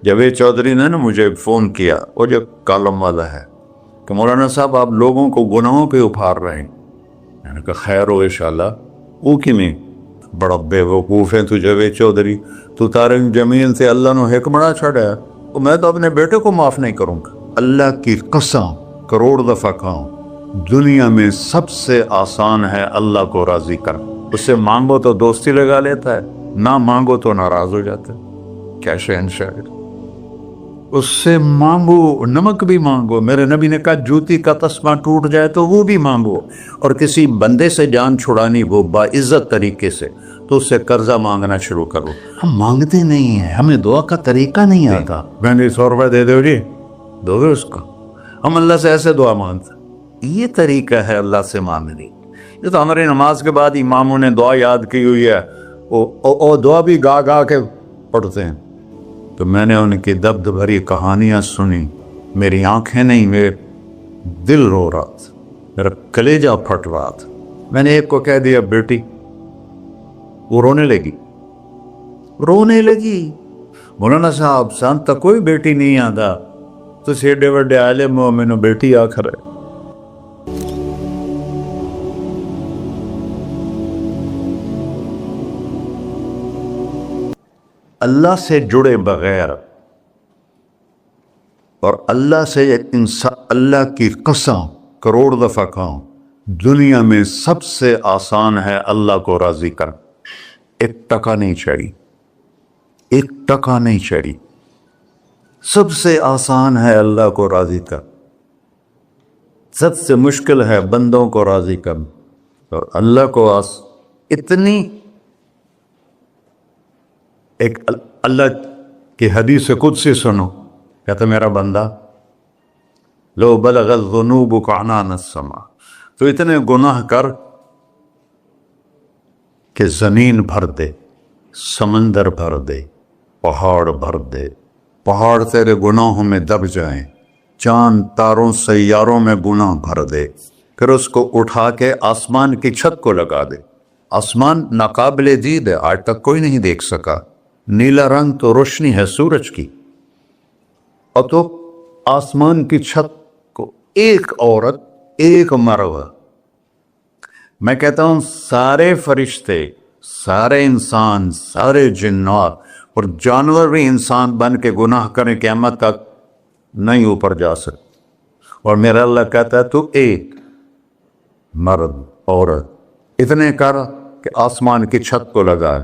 جاوید چودھری نے مجھے فون کیا، وہ جو کالم والا ہے، کہ مولانا صاحب آپ لوگوں کو گناہوں پہ ابھار رہے ہیں۔ میں نے کہا خیر ہو انشاءاللہ۔ وہ کی میں بڑا بے وقوف ہے تو جاوید چودھری، تو طارق جمیل سے اللہ نے حکمڑا چھڑا ہے، تو میں تو اپنے بیٹے کو معاف نہیں کروں گا۔ اللہ کی قسم کروڑ دفعہ کہوں، دنیا میں سب سے آسان ہے اللہ کو راضی کر۔ اس سے مانگو تو دوستی لگا لیتا ہے، نہ مانگو تو ناراض ہو جاتا ہے۔ کیا شہنشاہ، اس سے مانگو، نمک بھی مانگو۔ میرے نبی نے کہا جوتی کا تسمہ ٹوٹ جائے تو وہ بھی مانگو، اور کسی بندے سے جان چھڑانی وہ باعزت طریقے سے، تو اس سے قرضہ مانگنا شروع کرو۔ ہم مانگتے نہیں ہیں، ہمیں دعا کا طریقہ نہیں آتا۔ میں نے 100 روپے دے دو جی، دو گے اس کو؟ ہم اللہ سے ایسے دعا مانگتے، یہ طریقہ ہے اللہ سے مانگنی۔ یہ تو ہماری نماز کے بعد اماموں نے دعا یاد کی ہوئی ہے، وہ دعا بھی گا گا کے پڑھتے ہیں۔ تو میں نے ان کی دبد بھری کہانیاں سنی، میری آنکھیں نہیں، میرے دل رو رہا تھا، میرا کلیجہ پھٹ رہا تھا۔ میں نے ایک کو کہہ دیا بیٹی، وہ رونے لگی۔ مولانا صاحب سان تک کوئی بیٹی نہیں آتا، تو سیڈے وڈے عالم ہو، میں نے بیٹی آخر ہے۔ اللہ سے جڑے بغیر اور اللہ سے انسان، اللہ کی قسم کروڑ دفعہ کہوں، دنیا میں سب سے آسان ہے اللہ کو راضی کر۔ ایک ٹکا نہیں چڑھی، ایک ٹکا نہیں چڑھی، سب سے آسان ہے اللہ کو راضی کر، سب سے مشکل ہے بندوں کو راضی کر۔ اور اللہ کو اتنی ایک اللہ کی حدیث قدسی سنو، کہتا میرا بندہ لو بلغ الذنوب عنان السماء، تو اتنے گناہ کر کہ زمین بھر دے، سمندر بھر دے، پہاڑ بھر دے، پہاڑ تیرے گناہوں میں دب جائیں، چاند تاروں سیاروں میں گناہ بھر دے، پھر اس کو اٹھا کے آسمان کی چھت کو لگا دے۔ آسمان ناقابل دید ہے، آج تک کوئی نہیں دیکھ سکا، نیلا رنگ تو روشنی ہے سورج کی، اور تو آسمان کی چھت کو ایک عورت، ایک مرد، میں کہتا ہوں سارے فرشتے، سارے انسان، سارے جنات اور جانور بھی انسان بن کے گناہ کریں، قیامت تک نہیں اوپر جا سکتے، اور میرا اللہ کہتا ہے تو ایک مرد عورت اتنے کر کہ آسمان کی چھت کو لگائے،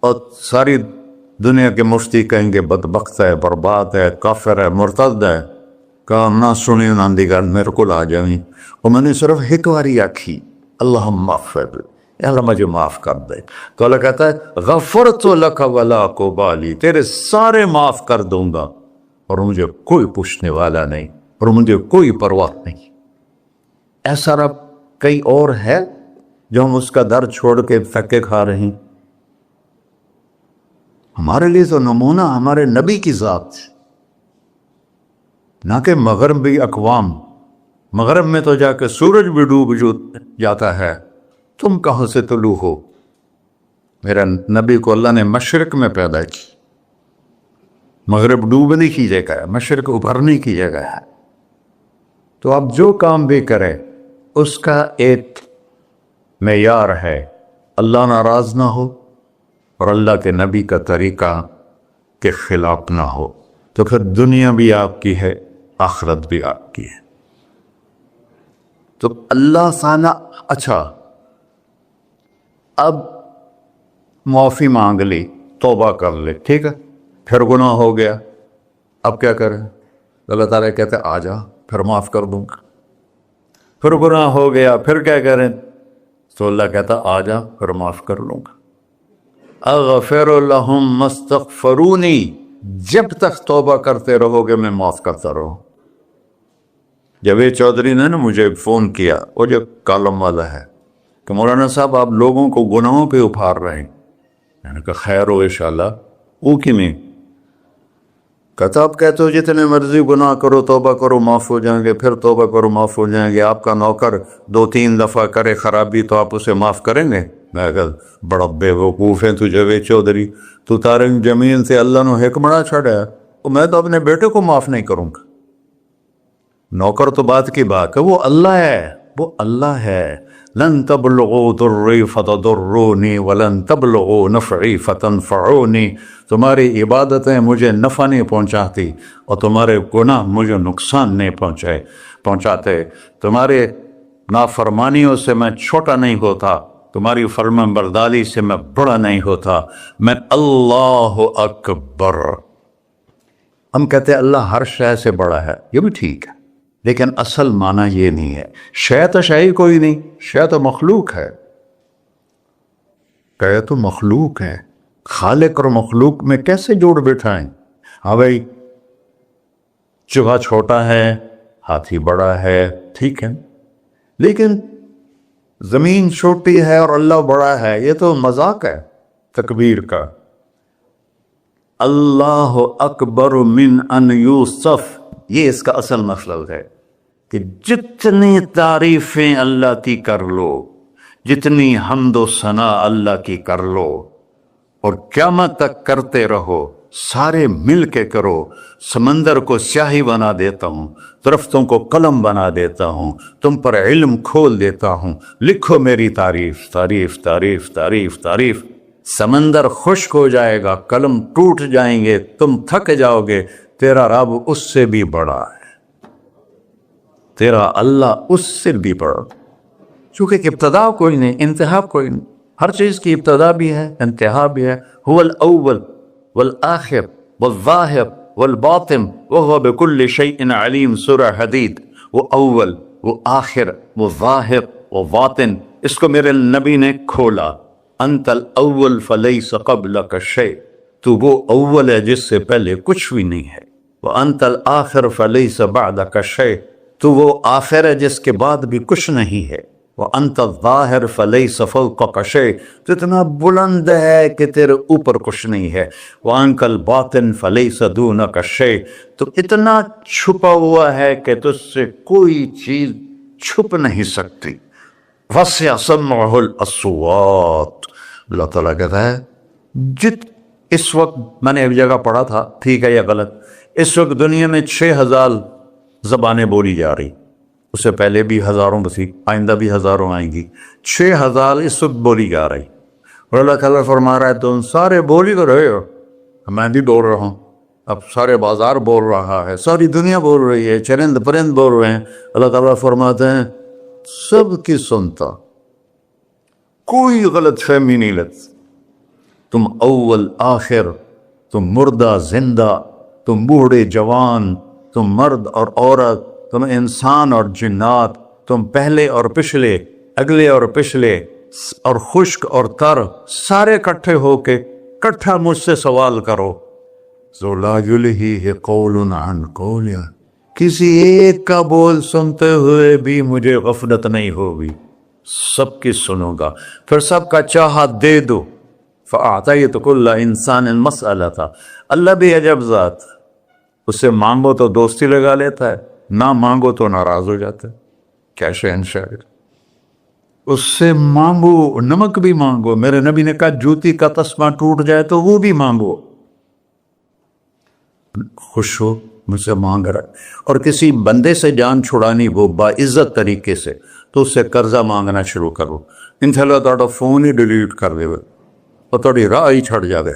اور ساری دنیا کے مفتی کہیں گے بدبخت ہے، برباد ہے، کافر ہے، مرتد ہے، کہا نہ سنی نہ دیگر میرے کو آ جائیں، اور میں نے صرف ایک باری آکھی اللہم اغفر، اللہ مجھے معاف کر دے، تو اللہ کہتا ہے غفرت لک ولا ابالی، تیرے سارے معاف کر دوں گا اور مجھے کوئی پوچھنے والا نہیں، اور مجھے کوئی پرواہ نہیں۔ ایسا رب کئی اور ہے جو ہم اس کا در چھوڑ کے دھکے کھا رہے ہیں؟ ہمارے لیے تو نمونہ ہمارے نبی کی ذات، نہ کہ مغربی اقوام۔ مغرب میں تو جا کے سورج بھی ڈوب جاتا ہے، تم کہاں سے طلوع ہو؟ میرا نبی کو اللہ نے مشرق میں پیدا کی، مغرب ڈوبنے کی جگہ ہے، مشرق ابھرنے کی جگہ ہے۔ تو آپ جو کام بھی کریں اس کا ایک معیار ہے، اللہ ناراض نہ ہو اور اللہ کے نبی کا طریقہ کے خلاف نہ ہو، تو پھر دنیا بھی آپ کی ہے، آخرت بھی آپ کی ہے۔ تو اللہ سانا اچھا، اب معافی مانگ لی، توبہ کر لے، ٹھیک ہے، پھر گناہ ہو گیا، اب کیا کریں؟ اللہ تعالیٰ کہتے آ جا، پھر معاف کر دوں گا۔ پھر گناہ ہو گیا، پھر کیا کریں؟ تو اللہ کہتا آ جا، پھر معاف کر لوں گا۔ اغفر لہم مستغفرونی، جب تک توبہ کرتے رہو گے میں معاف کرتا رہوں۔ جاوید چودھری نے مجھے فون کیا، وہ جو کالم والا ہے، کہ مولانا صاحب آپ لوگوں کو گناہوں پہ ابھار رہے ہیں۔ میں نے کہا خیر ہو انشاءاللہ۔ وہ کی میں کہتا آپ کہتے ہو جتنے مرضی گناہ کرو، توبہ کرو معاف ہو جائیں گے، پھر توبہ کرو معاف ہو جائیں گے، آپ کا نوکر 2-3 دفعہ کرے خرابی تو آپ اسے معاف کریں گے؟ میں کہا بڑا بے وقوف ہے تجھے وے چودھری، تو تارنگ جمیل سے اللہ نے حکم بڑا چھڑا ہے، میں تو اپنے بیٹے کو معاف نہیں کروں گا۔ نوکر تو بات کی بات ہے، وہ اللہ ہے، وہ اللہ ہے۔ لن تبلغوا ضری فتضرونی ولن تبلغوا نفعی فتنفعونی، تمہاری عبادتیں مجھے نفع نہیں پہنچاتی اور تمہارے گناہ مجھے نقصان نہیں پہنچاتے، تمہارے نافرمانیوں سے میں چھوٹا نہیں ہوتا، تمہاری فرمان برداری سے میں بڑا نہیں ہوتا، میں اللہ اکبر۔ ہم کہتے ہیں اللہ ہر شے سے بڑا ہے، یہ بھی ٹھیک ہے، لیکن اصل معنی یہ نہیں ہے۔ شے تو شے ہی کوئی نہیں، شے تو مخلوق ہے، کہ تو مخلوق ہے، خالق اور مخلوق میں کیسے جوڑ بٹھائیں؟ ہاں بھائی، چوہا چھوٹا ہے، ہاتھی بڑا ہے، ٹھیک ہے، لیکن زمین چھوٹی ہے اور اللہ بڑا ہے، یہ تو مذاق ہے تکبیر کا۔ اللہ اکبر من ان یوسف، یہ اس کا اصل مطلب ہے کہ جتنی تعریفیں اللہ کی کر لو، جتنی حمد و ثنا اللہ کی کر لو، اور قیامت تک کرتے رہو، سارے مل کے کرو۔ سمندر کو سیاہی بنا دیتا ہوں، درختوں کو قلم بنا دیتا ہوں، تم پر علم کھول دیتا ہوں، لکھو میری تعریف، تعریف تعریف تعریف تعریف۔ سمندر خشک ہو جائے گا، قلم ٹوٹ جائیں گے، تم تھک جاؤ گے، تیرا رب اس سے بھی بڑا ہے، تیرا اللہ اس سے بھی بڑا، چونکہ ابتدا کوئی نہیں، انتہا کوئی نہیں، ہر چیز کی ابتدا بھی ہے، انتہا بھی ہے۔ هو الاول والآخر والظاہر والباطن وهو بكل شيء علیم، سورہ حدید۔ وہ اول، وہ آخر، وہ ظاہر، وہ باطن، اس کو میرے نبی نے کھولا۔ انت الاول فلیس قبلک شیء، تو وہ اول ہے جس سے پہلے کچھ بھی نہیں ہے۔ وانت الآخر فلیس بعدک شیء، تو وہ آخر ہے جس کے بعد بھی کچھ نہیں ہے۔ وانت الظاہر فلیس فوقک شیء، تو اتنا بلند ہے کہ تیرے اوپر کچھ نہیں ہے۔ وانت الباطن فلیس دونک شیء، تو اتنا چھپا ہوا ہے کہ تجھ سے کوئی چیز چھپ نہیں سکتی۔ وسع سمعہ الاصوات، اللہ تعالیٰ کہتا ہے اس وقت میں نے ایک جگہ پڑھا تھا، ٹھیک ہے یا غلط، اس وقت دنیا میں 6000 زبانیں بولی جا رہی، اس سے پہلے بھی ہزاروں بسی، آئندہ بھی ہزاروں آئیں گی، 6000 اس وقت بولی جا رہی، اور اللہ تعالیٰ فرما رہا ہے تم سارے بولی تو رہے ہو، میں بھی بول رہا ہوں، اب سارے بازار بول رہا ہے، ساری دنیا بول رہی ہے، چرند پرند بول رہے ہیں۔ اللہ تعالیٰ فرماتے ہیں سب کی سنتا، کوئی غلط فہمی نہیں لگتی، تم اول آخر، تم مردہ زندہ، تم بوڑھے جوان، تم مرد اور عورت، تم انسان اور جنات، تم پہلے اور پچھلے، اگلے اور پچھلے، اور خشک اور تر، سارے اکٹھے ہو کے کٹھا مجھ سے سوال کرو۔ ذو لا یلہیہ قول عن قول، کسی ایک کا بول سنتے ہوئے بھی مجھے غفلت نہیں ہوگی، سب کی سنوں گا، پھر سب کا چاہا دے دو۔ فَأَعْطَيْتُ كُلَّ إِنسَانٍ مَسْأَلَةً، اللہ بھی عجب ذات، اس سے مانگو تو دوستی لگا لیتا ہے، نہ مانگو تو ناراض ہو جاتا ہے، کیا شہنشاہ، اس سے مانگو، نمک بھی مانگو، میرے نبی نے کہا جوتی کا تسمہ ٹوٹ جائے تو وہ بھی مانگو، خوش ہو مجھ سے مانگ رہا ہے۔ اور کسی بندے سے جان چھڑانی وہ باعزت طریقے سے، تو اس سے قرضہ مانگنا شروع کرو، انشاءاللہ تھوڑا فون ہی ڈیلیٹ کر دے اور تھوڑی راہ ہی چھڑ جا دے۔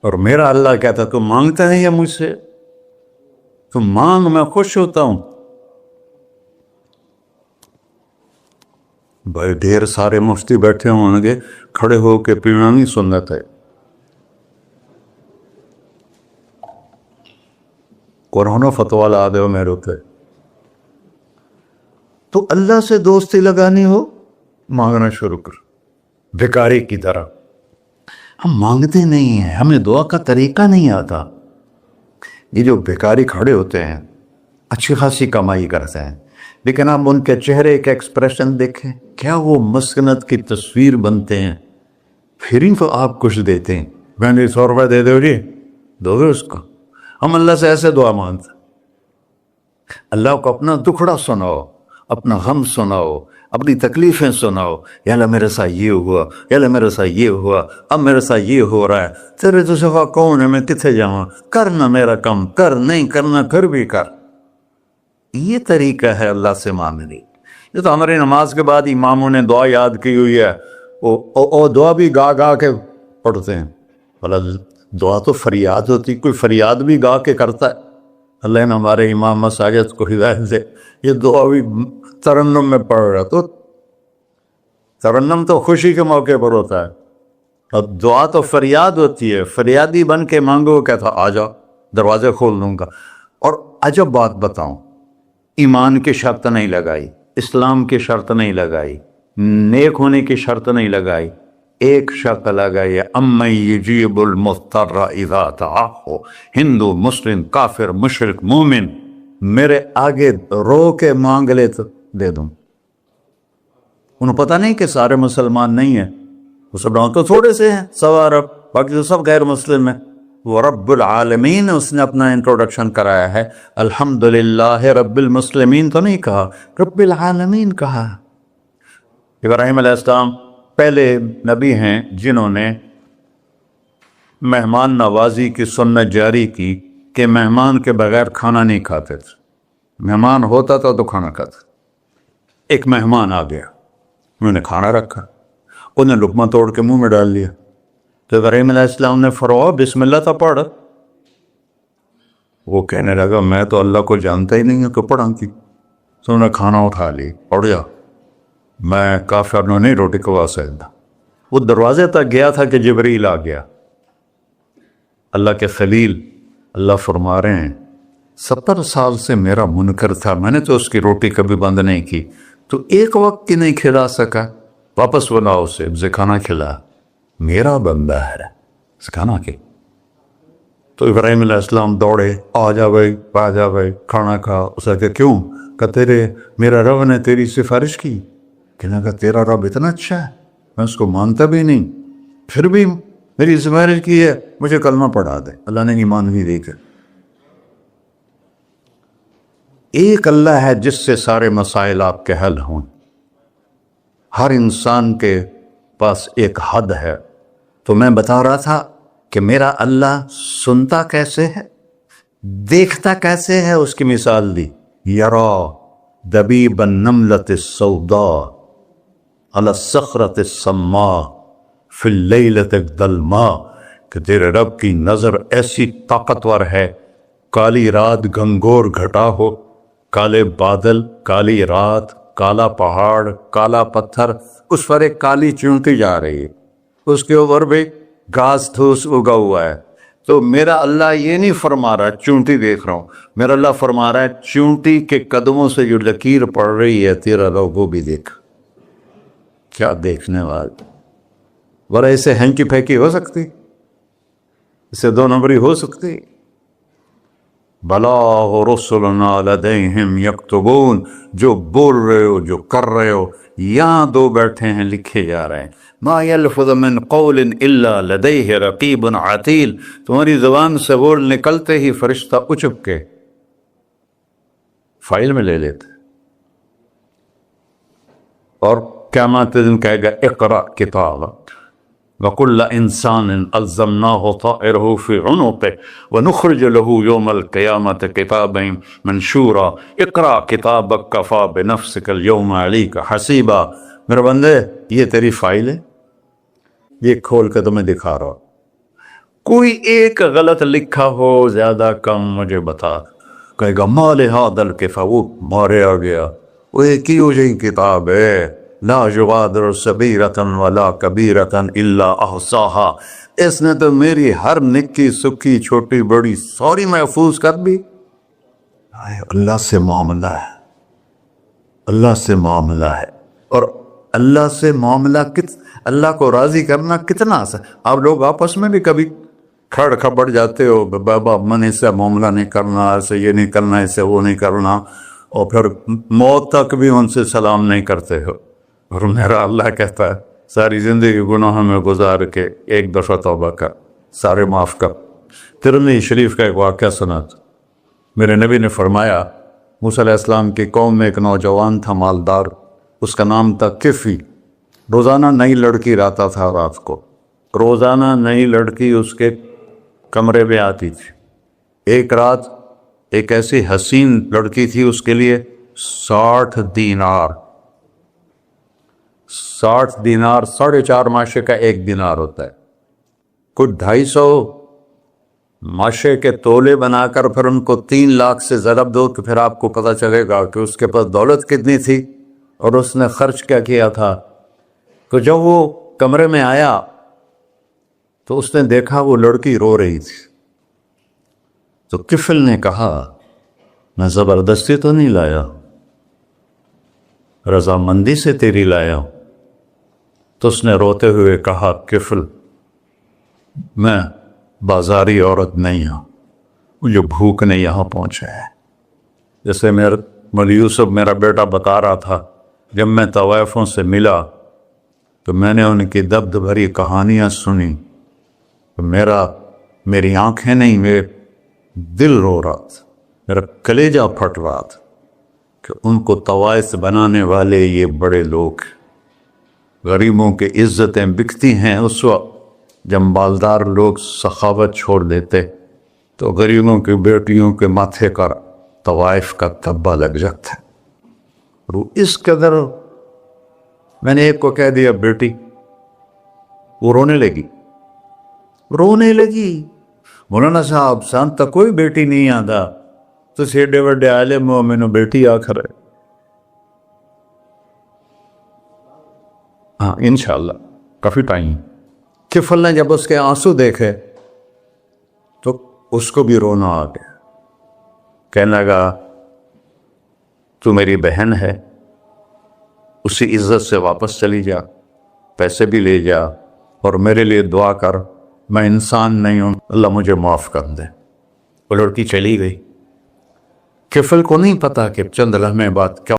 اور میرا اللہ کہتا تم مانگتے نہیں ہے مجھ سے، تم مانگ، میں خوش ہوتا ہوں۔ بھائی ڈھیر سارے مفتی بیٹھے ہوں گے، کھڑے ہو کے پینا نہیں سنت ہے، قرآن فتویٰ لا دے میرے پہ۔ تو اللہ سے دوستی لگانی ہو، مانگنا شروع کر، بھکاری کی طرح۔ ہم مانگتے نہیں ہیں، ہمیں دعا کا طریقہ نہیں آتا۔ یہ جو بھکاری کھڑے ہوتے ہیں اچھی خاصی کمائی کرتے ہیں، لیکن آپ ان کے چہرے کا ایکسپریشن دیکھیں، کیا وہ مسکنت کی تصویر بنتے ہیں، پھر ہی تو آپ کچھ دیتے ہیں۔ میں نے 100 روپے دے دو جی، دو گے اس کو؟ ہم اللہ سے ایسے دعا مانگتے ہیں، اللہ کو اپنا دکھڑا سناؤ، اپنا غم سناؤ، اپنی تکلیفیں سناؤ، یا اللہ میرے ساتھ یہ ہوا، یا اللہ میرے ساتھ یہ ہوا، اب میرے ساتھ یہ ہو رہا ہے، تیرے تو سوا کون ہے، میں کتنے جاؤں، کرنا میرا کم، کر نہیں کرنا پھر بھی کر۔ یہ طریقہ ہے اللہ سے مانگنے۔ یہ تو ہماری نماز کے بعد اماموں نے دعا یاد کی ہوئی ہے، وہ دعا بھی گا گا کے پڑھتے ہیں۔ دعا تو فریاد ہوتی، کوئی فریاد بھی گا کے کرتا ہے؟ اللہ نے ہمارے امام مساجد کو ہدایت دے، یہ دعا بھی ترنم میں پڑھ رہا، تو ترنم تو خوشی کے موقع پر ہوتا ہے، اب دعا تو فریاد ہوتی ہے، فریادی بن کے مانگو، کہتا آ جاؤ دروازے کھول دوں گا۔ اور عجب بات بتاؤں، ایمان کی شرط نہیں لگائی، اسلام کی شرط نہیں لگائی، نیک ہونے کی شرط نہیں لگائی، ایک شرط لگائی ہے، امن یجیب المضطر اذا دعاہ۔ ہندو، مسلم، کافر، مشرک، مومن میرے آگے رو کے مانگ لے تو دے دوں۔ انہوں پتہ نہیں کہ سارے مسلمان نہیں ہیں، مسلمان تو تھوڑے سے ہیں، 100 ارب، باقی تو سب غیر مسلم ہیں۔ وہ رب العالمین اس نے اپنا انٹروڈکشن کرایا ہے، الحمدللہ رب المسلمین تو نہیں کہا، رب العالمین کہا۔ ابراہیم علیہ السلام پہلے نبی ہیں جنہوں نے مہمان نوازی کی سنت جاری کی کہ مہمان کے بغیر کھانا نہیں کھاتے تھے، مہمان ہوتا تھا تو کھانا کھاتے۔ ایک مہمان آ گیا، انہوں نے کھانا رکھا، انہوں نے لقمہ توڑ کے منہ میں ڈال لیا، تو ابراہیم علیہ السلام نے فرمایا بسم اللہ تھا پڑھ۔ وہ کہنے لگا میں تو اللہ کو جانتا ہی نہیں ہوں کہ پڑھا کی۔ تو انہوں نے کھانا اٹھا لی، پڑھ جا، میں کافر نو نہیں روٹی کھوا سکتا۔ وہ دروازے تک گیا تھا کہ جبریل آ گیا، اللہ کے خلیل، اللہ فرما رہے ہیں 70 سال سے میرا منکر تھا، میں نے تو اس کی روٹی کبھی بند نہیں کی، تو ایک وقت کی نہیں کھلا سکا، واپس بلاؤ اسے کھانا کھلا، میرا بندہ ہے، کھانا کے۔ تو ابراہیم علیہ السلام دوڑے، آ جا بھائی کھانا کھا۔ اس نے کہا کیوں؟ کہ تیرے میرا رب نے تیری سفارش کی۔ کہنے کا تیرا رب اتنا اچھا ہے، میں اس کو مانتا بھی نہیں، پھر بھی میری سفارش کی ہے، مجھے کلمہ پڑھا دے۔ اللہ نے ایمان بھی دے کر۔ ایک اللہ ہے جس سے سارے مسائل آپ کے حل ہوں۔ ہر انسان کے پاس ایک حد ہے، تو میں بتا رہا تھا کہ میرا اللہ سنتا کیسے ہے، دیکھتا کیسے ہے، اس کی مثال دی، یرا دبیب النملۃ السوداء علی الصخرۃ الصماء فی اللیلۃ الظلماء، کہ تیرے رب کی نظر ایسی طاقتور ہے، کالی رات گھنگور گھٹا ہو، کالے بادل، کالی رات، کالا پہاڑ، کالا پتھر، اس پر ایک کالی چونٹی جا رہی ہے، اس کے اوپر بھی گھاس پھوس اگا ہوا ہے۔ تو میرا اللہ یہ نہیں فرما رہا چونٹی دیکھ رہا ہوں، میرا اللہ فرما رہا ہے چونٹی کے قدموں سے جو لکیر پڑ رہی ہے تیرا رب وہ بھی دیکھ۔ کیا دیکھنے والا، ورنہ اسے ہینکی پھینکی ہو سکتی، اسے 2 نمبری ہو سکتی؟ بلاغ رسلنا لدیہم یکتبون، جو بول رہے ہو، جو کر رہے ہو، یہاں 2 بیٹھے ہیں، لکھے جا رہے ہیں۔ ما یلفظ من قول الا لدیہ رقیب عتید، تمہاری زبان سے بول نکلتے ہی فرشتہ اچک کے فائل میں لے لیتے، اور قیامت دن کہے گا اقرأ کتابک وَكُلَّ إِنسَانٍ أَلْزَمْنَاهُ طَائِرَهُ فِي عُنُقِهِ وَنُخْرِجُ لَهُ يَوْمَ الْقِيَامَةِ كِتَابًا مَنْشُورًا اقرأ كِتَابَكَ كَفَى بِنَفْسِكَ الْيَوْمَ عَلَيْكَ حَسِيبًا۔ میرے بندے یہ تیری فائل ہے، یہ کھول کے تمہیں دکھا رہا ہوں، کوئی ایک غلط لکھا ہو زیادہ کم مجھے بتا۔ کہے گا مَا لِهَذَا الْكِتَابِ، وہ مارے آ گیا، وہ ایک ہی ہو جائیں کتاب ہے، لا یغادر صغیرۃ ولا کبیرۃ الا احصاها، اس نے تو میری ہر نکی سکی چھوٹی بڑی ساری محفوظ کر دی۔ اللہ سے معاملہ ہے، اللہ سے معاملہ ہے، اور اللہ سے معاملہ اللہ کو راضی کرنا کتنا آسان۔ آپ لوگ آپس میں بھی کبھی کھڑ کھپڑ جاتے ہو، بابا من اس سے معاملہ نہیں کرنا، ایسے یہ نہیں کرنا، ایسے وہ نہیں کرنا، اور پھر موت تک بھی ان سے سلام نہیں کرتے ہو۔ اور میرا اللہ کہتا ہے ساری زندگی گناہوں میں گزار کے ایک دفعہ توبہ کر، سارے معاف کر۔ ترمذی شریف کا ایک واقعہ سنا تھا، میرے نبی نے فرمایا موسیٰ علیہ السلام کی قوم میں ایک نوجوان تھا مالدار، اس کا نام تھا کفی۔ روزانہ نئی لڑکی لاتا تھا رات کو، روزانہ نئی لڑکی اس کے کمرے میں آتی تھی۔ ایک رات ایک ایسی حسین لڑکی تھی، اس کے لیے 60 دینار 4.5 ماشے کا 1 دینار ہوتا ہے، کچھ 250 ماشے کے تولے بنا کر پھر ان کو 3 لاکھ سے ضرب دو تو پھر آپ کو پتہ چلے گا کہ اس کے پاس دولت کتنی تھی اور اس نے خرچ کیا کیا تھا۔ تو جب وہ کمرے میں آیا تو اس نے دیکھا وہ لڑکی رو رہی تھی۔ تو کفل نے کہا میں زبردستی تو نہیں لایا، رضامندی سے تیری لایا ہوں۔ تو اس نے روتے ہوئے کہا کفل میں بازاری عورت نہیں ہوں، مجھے بھوک نے یہاں پہنچا ہے۔ جیسے مولوی یوسف میرا بیٹا بتا رہا تھا، جب میں طوائفوں سے ملا تو میں نے ان کی دبد بھری کہانیاں سنی تو میری آنکھیں نہیں، میرے دل رو رہا تھا، میرا کلیجہ پھٹ رہا تھا کہ ان کو طوائف بنانے والے یہ بڑے لوگ، غریبوں کی عزتیں بکتی ہیں۔ اس وقت جب مالدار لوگ سخاوت چھوڑ دیتے تو غریبوں کی بیٹیوں کے ماتھے کا طوائف کا تھبا لگ جاتا ہے۔ اور اس قدر میں نے ایک کو کہہ دیا بیٹی، وہ رونے لگی۔ مولانا صاحب سان تک کوئی بیٹی نہیں آتا تو سیڈے وڈے عالم ہو، مینوں بیٹی آخر ہے۔ ہاں انشاءاللہ کافی ٹائم۔ کفل نے جب اس کے آنسو دیکھے تو اس کو بھی رونا آ گیا، کہنے لگا تو میری بہن ہے، اسی عزت سے واپس چلی جا، پیسے بھی لے جا اور میرے لیے دعا کر، میں انسان نہیں ہوں، اللہ مجھے معاف کر دے۔ وہ لڑکی چلی گئی۔ کفل کو نہیں پتا کہ چند لمحے بعد کیا